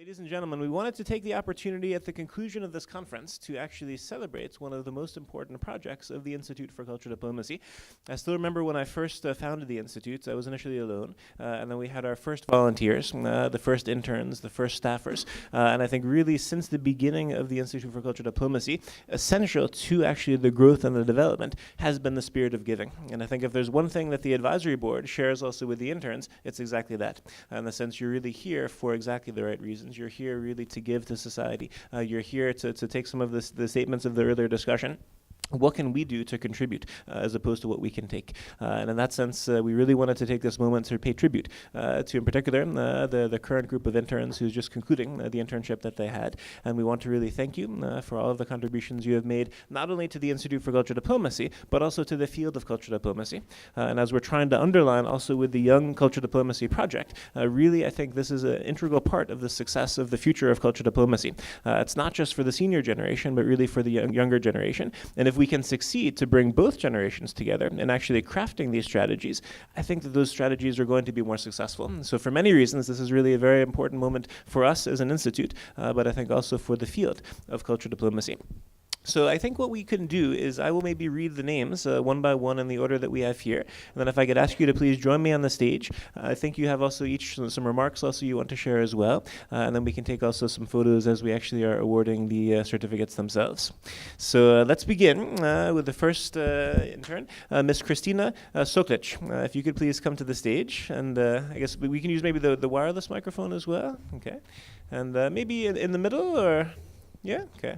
Ladies and gentlemen, we wanted to take the opportunity at the conclusion of this conference to actually celebrate one of the most important projects of the Institute for Cultural Diplomacy. I still remember when I first founded the Institute, I was initially alone, and then we had our first volunteers, the first interns, the first staffers, and I think really since the beginning of the Institute for Cultural Diplomacy, essential to actually the growth and the development has been the spirit of giving. And I think if there's one thing that the advisory board shares also with the interns, it's exactly that. In the sense you're really here for exactly the right reasons. You're here really to give to society. You're here to take some of the statements of the earlier discussion. What can we do to contribute as opposed to what we can take? And in that sense, we really wanted to take this moment to pay tribute to, in particular, the current group of interns who's just concluding the internship that they had. And we want to really thank you for all of the contributions you have made, not only to the Institute for Cultural Diplomacy, but also to the field of cultural diplomacy. And as we're trying to underline also with the Young Cultural Diplomacy Project, really I think this is an integral part of the success of the future of cultural diplomacy. It's not just for the senior generation, but really for the younger generation. And if we can succeed to bring both generations together and actually crafting these strategies, I think that those strategies are going to be more successful. So for many reasons, this is really a very important moment for us as an institute, but I think also for the field of cultural diplomacy. So I think what we can do is I will maybe read the names one by one in the order that we have here. And then if I could ask you to please join me on the stage. I think you have also each some remarks also you want to share as well. And then we can take also some photos as we actually are awarding the certificates themselves. So let's begin with the first intern, Miss Christina Soklic. If you could please come to the stage. And I guess we can use maybe the wireless microphone as well. Okay. And maybe in the middle or, yeah, okay.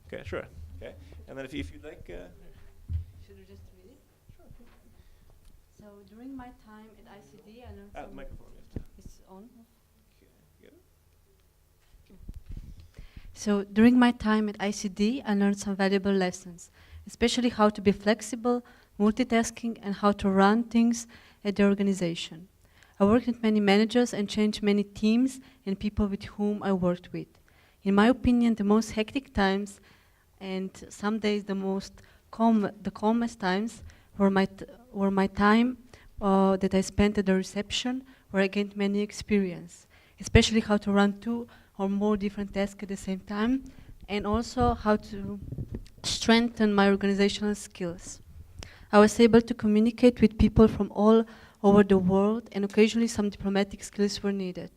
Okay, sure. Okay, and then if you'd like. Should we just read it? Sure. So during my time at ICD, I learned the microphone. It's on. Okay. Get it? So during my time at ICD, I learned some valuable lessons, especially how to be flexible, multitasking, and how to run things at the organization. I worked with many managers and changed many teams and people with whom I worked with. In my opinion, the most hectic times and some days the calmest times were my time that I spent at the reception, where I gained many experience, especially how to run 2 or more different tasks at the same time, and also how to strengthen my organizational skills. I was able to communicate with people from all over the world, and occasionally some diplomatic skills were needed.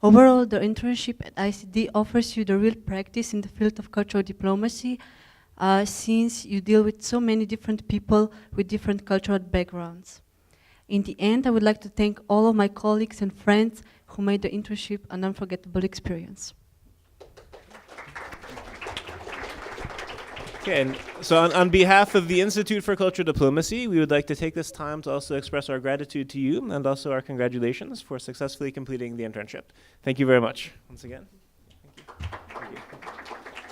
Overall, the internship at ICD offers you the real practice in the field of cultural diplomacy, since you deal with so many different people with different cultural backgrounds. In the end, I would like to thank all of my colleagues and friends who made the internship an unforgettable experience. Okay, and so on behalf of the Institute for Cultural Diplomacy, we would like to take this time to also express our gratitude to you and also our congratulations for successfully completing the internship. Thank you very much once again. Thank you.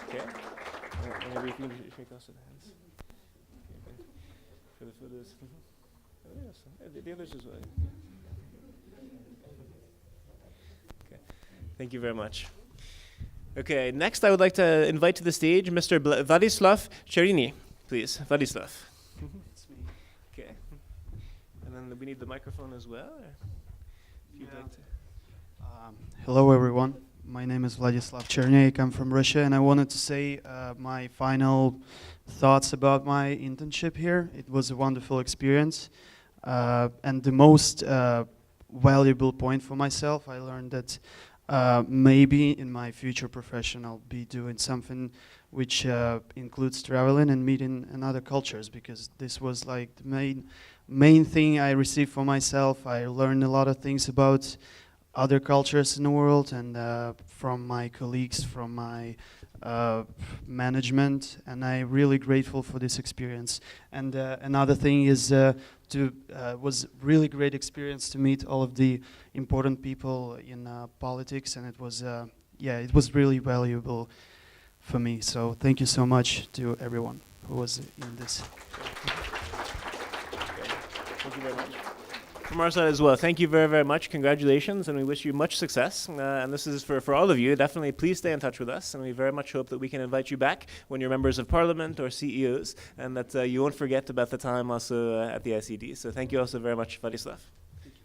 Thank you. Okay. Maybe if you can shake also the hands. Okay. For the photos. Oh, yes. The others as well. Okay. Thank you very much. Okay, next I would like to invite to the stage Mr. Vladislav Cherini, please. Vladislav. Okay. And then we need the microphone as well. If you'd like to. Hello, everyone. My name is Vladislav Cherini. I come from Russia, and I wanted to say my final thoughts about my internship here. It was a wonderful experience. And the most valuable point for myself, I learned that maybe in my future profession I'll be doing something which includes traveling and meeting another cultures, because this was like the main thing I received for myself. I learned a lot of things about other cultures in the world, and from my colleagues, from my management, and I'm really grateful for this experience. And another thing is was really great experience to meet all of the important people in politics, and it was really valuable for me. So thank you so much to everyone who was in this. Thank you very much. From our side as well, thank you very, very much. Congratulations, and we wish you much success. And this is for all of you. Definitely please stay in touch with us, and we very much hope that we can invite you back when you're members of parliament or CEOs, and that you won't forget about the time also at the ICD. So thank you also very much, Vladislav. Thank you.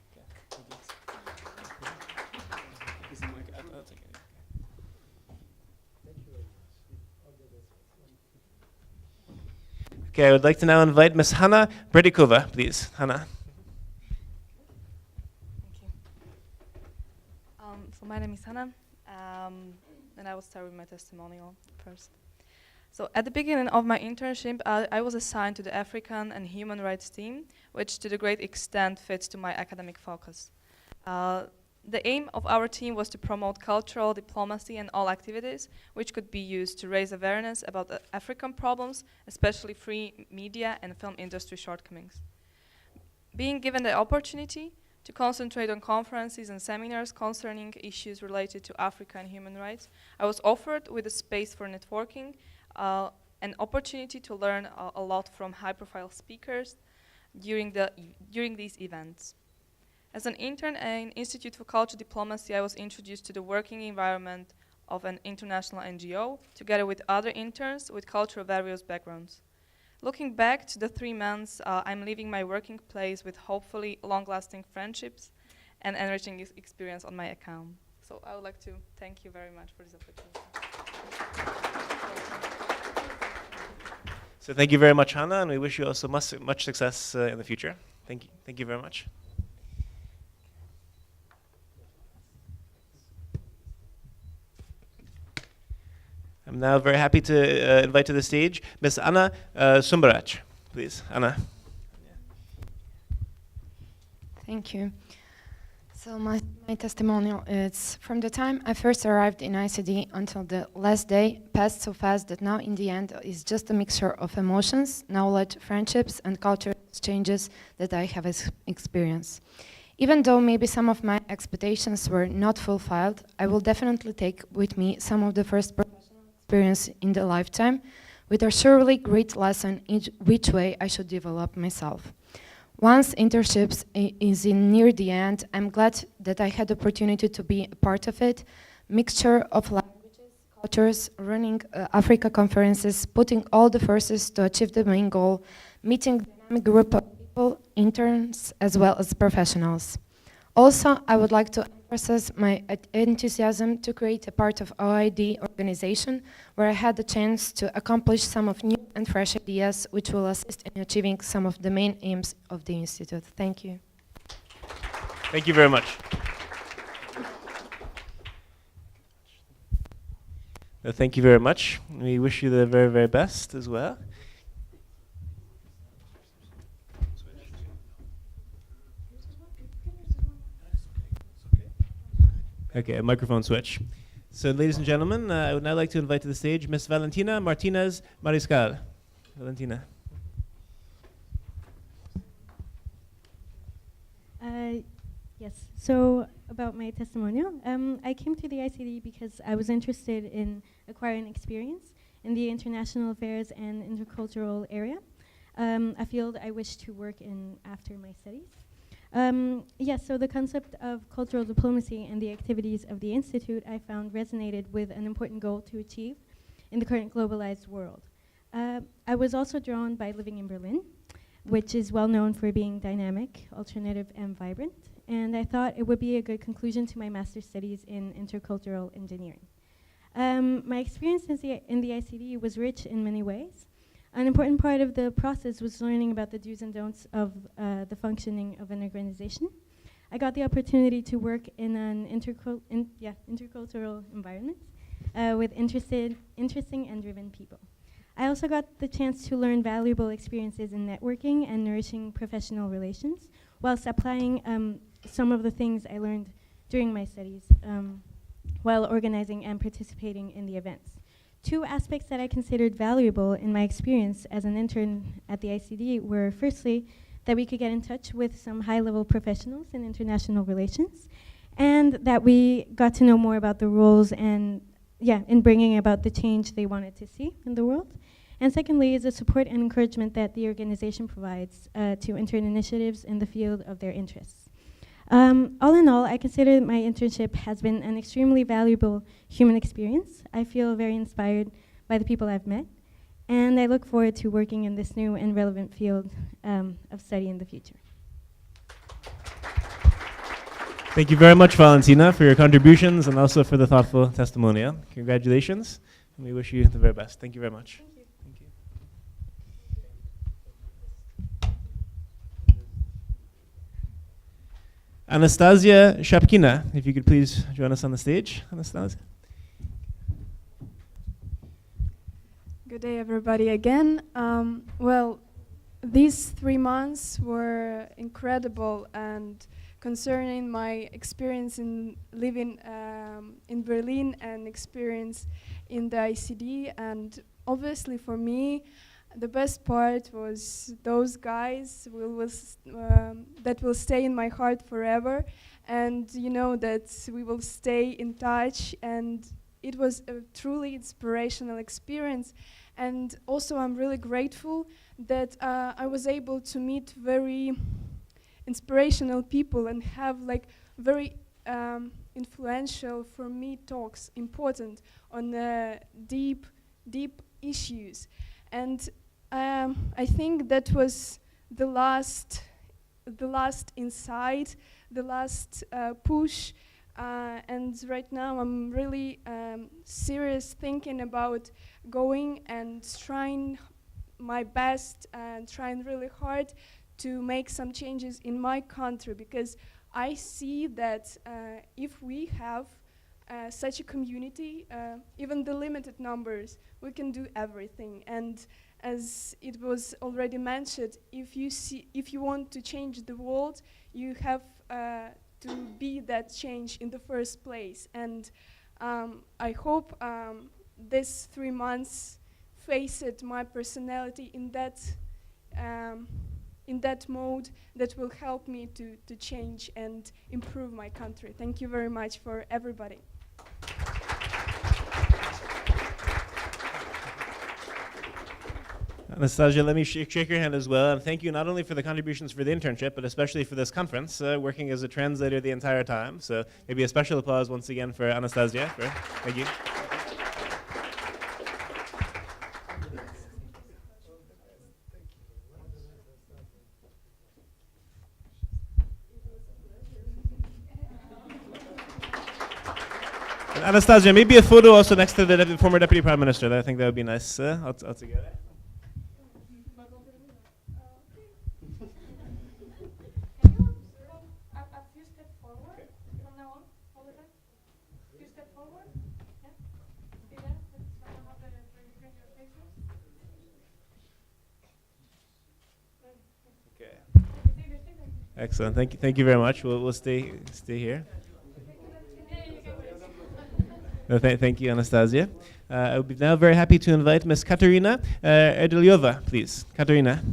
Okay, I would like to now invite Ms. Hanna Bredikova, please. Hanna. Thank you. So my name is Hanna, and I will start with my testimonial first. So at the beginning of my internship, I was assigned to the African and human rights team, which to the great extent fits to my academic focus. The aim of our team was to promote cultural diplomacy and all activities which could be used to raise awareness about the African problems, especially free media and film industry shortcomings. Being given the opportunity to concentrate on conferences and seminars concerning issues related to Africa and human rights, I was offered with a space for networking, an opportunity to learn a lot from high-profile speakers during these events. As an intern at an Institute for Culture Diplomacy, I was introduced to the working environment of an international NGO, together with other interns with cultural various backgrounds. Looking back to the 3 months, I'm leaving my working place with hopefully long-lasting friendships and enriching experience on my account. So I would like to thank you very much for this opportunity. So thank you very much, Hanna, and we wish you also much success in the future. Thank you. Thank you very much. I'm now very happy to invite to the stage Ms. Anna Sumbarac. Please, Anna. Thank you. So my testimonial is from the time I first arrived in ICD until the last day passed so fast that now in the end is just a mixture of emotions, knowledge, friendships and cultural exchanges that I have experienced. Even though maybe some of my expectations were not fulfilled, I will definitely take with me some of the first professional experience in the lifetime with a surely great lesson in which way I should develop myself. Once internships is in near the end, I'm glad that I had the opportunity to be a part of it. Mixture of languages, cultures, running Africa conferences, putting all the forces to achieve the main goal, meeting a dynamic group of people, interns, as well as professionals. Also, I would like to emphasize my enthusiasm to create a part of OID organization where I had the chance to accomplish some of new and fresh ideas which will assist in achieving some of the main aims of the Institute. Thank you. Thank you very much. Thank you very much. We wish you the very, very best as well. Okay, a microphone switch. So, ladies and gentlemen, I would now like to invite to the stage Ms. Valentina Martinez Mariscal. Valentina. Yes, so about my testimonial. I came to the ICD because I was interested in acquiring experience in the international affairs and intercultural area, a field I wish to work in after my studies. Yes, so the concept of cultural diplomacy and the activities of the Institute I found resonated with an important goal to achieve in the current globalized world. I was also drawn by living in Berlin, which is well known for being dynamic, alternative, and vibrant, and I thought it would be a good conclusion to my master's studies in intercultural engineering. My experience in the ICD was rich in many ways. An important part of the process was learning about the do's and don'ts of the functioning of an organization. I got the opportunity to work in an intercultural environment with interesting and driven people. I also got the chance to learn valuable experiences in networking and nourishing professional relations, whilst applying some of the things I learned during my studies while organizing and participating in the events. Two aspects that I considered valuable in my experience as an intern at the ICD were, firstly, that we could get in touch with some high-level professionals in international relations, and that we got to know more about the roles and, in bringing about the change they wanted to see in the world. And secondly, is the support and encouragement that the organization provides to intern initiatives in the field of their interests. All in all, I consider my internship has been an extremely valuable human experience. I feel very inspired by the people I've met, and I look forward to working in this new and relevant field of study in the future. Thank you very much, Valentina, for your contributions and also for the thoughtful testimonial. Congratulations, and we wish you the very best. Thank you very much. Thank you. Thank you. Anastasia Shapkina, if you could please join us on the stage. Anastasia. Good day, everybody, again. Well, these 3 months were incredible, and concerning my experience in living in Berlin and experience in the ICD, and obviously for me, the best part was those guys that will stay in my heart forever, and you know that we will stay in touch, and it was a truly inspirational experience. And also I'm really grateful that I was able to meet very inspirational people and have like very influential for me talks, important on deep issues. And I think that was the last insight, the last push. And right now I'm really serious thinking about going and trying my best and trying really hard to make some changes in my country, because I see that if we have such a community, even the limited numbers, we can do everything. And as it was already mentioned, if you want to change the world, you have to be that change in the first place. And I hope this 3 months faced my personality in that mode that will help me to change and improve my country. Thank you very much for everybody. Anastasia, let me shake your hand as well, and thank you not only for the contributions for the internship, but especially for this conference, working as a translator the entire time. So maybe a special applause once again for Anastasia. Thank you. And Anastasia, maybe a photo also next to the former Deputy Prime Minister. I think that would be nice altogether. Excellent. Thank you very much. We'll stay here. No, thank you, Anastasia. I would be now very happy to invite Ms. Katerina Erdelyova, please. Katerina.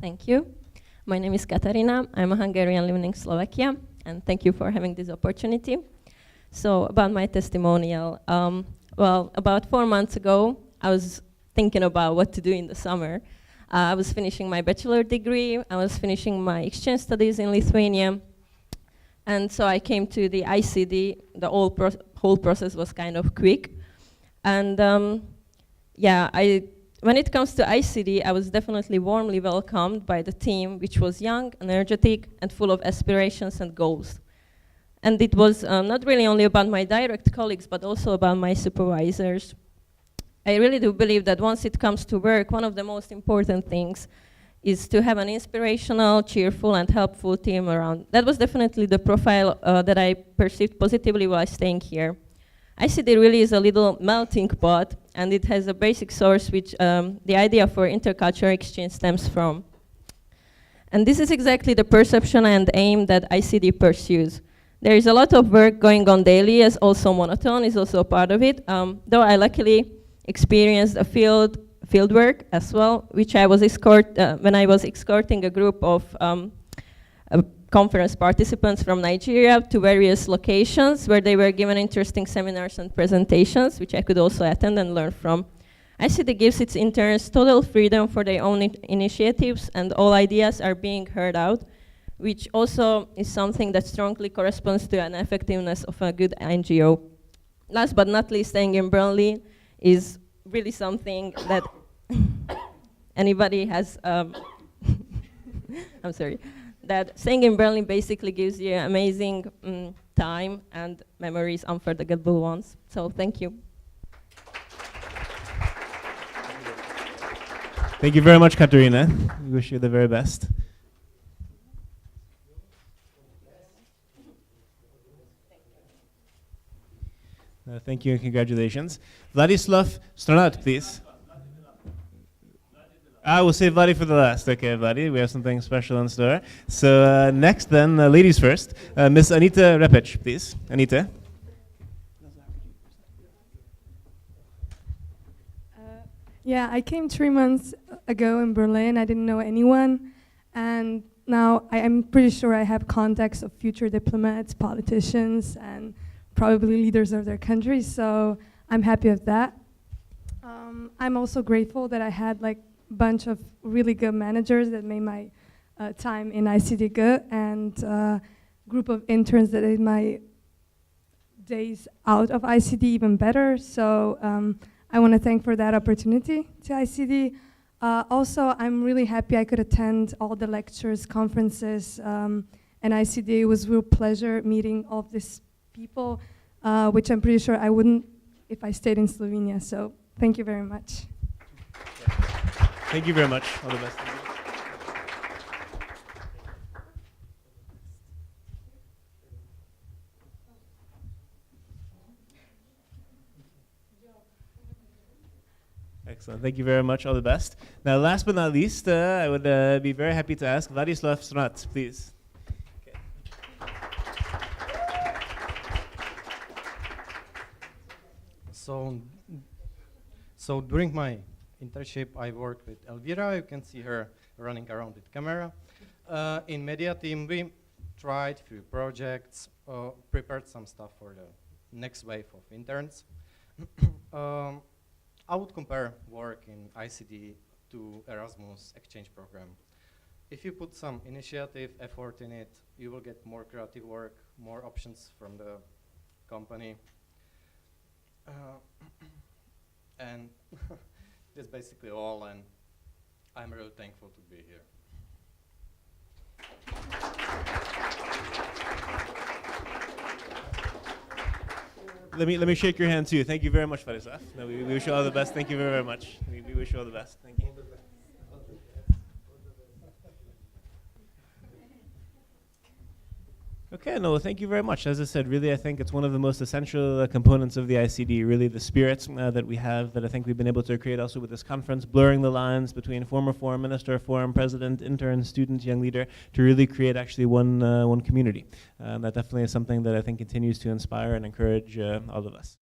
Thank you. My name is Katarina. I'm a Hungarian living in Slovakia, and thank you for having this opportunity. So about my testimonial, well, about 4 months ago, I was thinking about what to do in the summer. I was finishing my bachelor degree. I was finishing my exchange studies in Lithuania. And so I came to the ICD. The whole process was kind of quick. And when it comes to ICD, I was definitely warmly welcomed by the team, which was young, energetic, and full of aspirations and goals. And it was not really only about my direct colleagues, but also about my supervisors. I really do believe that once it comes to work, one of the most important things is to have an inspirational, cheerful, and helpful team around. That was definitely the profile that I perceived positively while staying here. ICD really is a little melting pot, and it has a basic source which the idea for intercultural exchange stems from. And this is exactly the perception and aim that ICD pursues. There is a lot of work going on daily, as also monotone is also a part of it, though I luckily experienced a field work as well, which I was when I was escorting a group of conference participants from Nigeria to various locations where they were given interesting seminars and presentations, which I could also attend and learn from. ICD gives its interns total freedom for their own initiatives, and all ideas are being heard out, which also is something that strongly corresponds to an effectiveness of a good NGO. Last but not least, staying in Berlin is really something that anybody has, I'm sorry, that staying in Berlin basically gives you amazing time and memories, unforgettable ones. So thank you. Thank you very much, Katerina. We wish you the very best. Thank you and congratulations. Vladislav Stranat, please. I will save Vladi for the last. Okay, Vladi, we have something special in store. So next then, ladies first. Miss Anita Repic, please. Anita. Yeah, I came 3 months ago in Berlin. I didn't know anyone. And now I'm pretty sure I have contacts of future diplomats, politicians, and probably leaders of their countries. So I'm happy with that. I'm also grateful that I had like a bunch of really good managers that made my time in ICD good, and a group of interns that made my days out of ICD even better. So I want to thank for that opportunity to ICD. Also, I'm really happy I could attend all the lectures, conferences, and ICD. It was a real pleasure meeting all of these people, which I'm pretty sure I wouldn't if I stayed in Slovenia. So thank you very much. Thank you very much. All the best. Excellent. Thank you very much. All the best. Now, last but not least, I would be very happy to ask Vladislav Stranat, please. So during my internship, I worked with Elvira. You can see her running around with camera. In media team, we tried few projects, prepared some stuff for the next wave of interns. I would compare work in ICD to Erasmus exchange program. If you put some initiative, effort in it, you will get more creative work, more options from the company. And that's basically all, and I'm really thankful to be here. Let me shake your hand too. Thank you very much, Vladislav. No, we wish you all the best. Thank you very, very much. We wish you all the best. Thank you. Okay, no, well, thank you very much. As I said, really, I think it's one of the most essential components of the ICD, really the spirits that we have, that I think we've been able to create also with this conference, blurring the lines between former foreign minister, foreign president, intern, student, young leader, to really create actually one community. That definitely is something that I think continues to inspire and encourage all of us.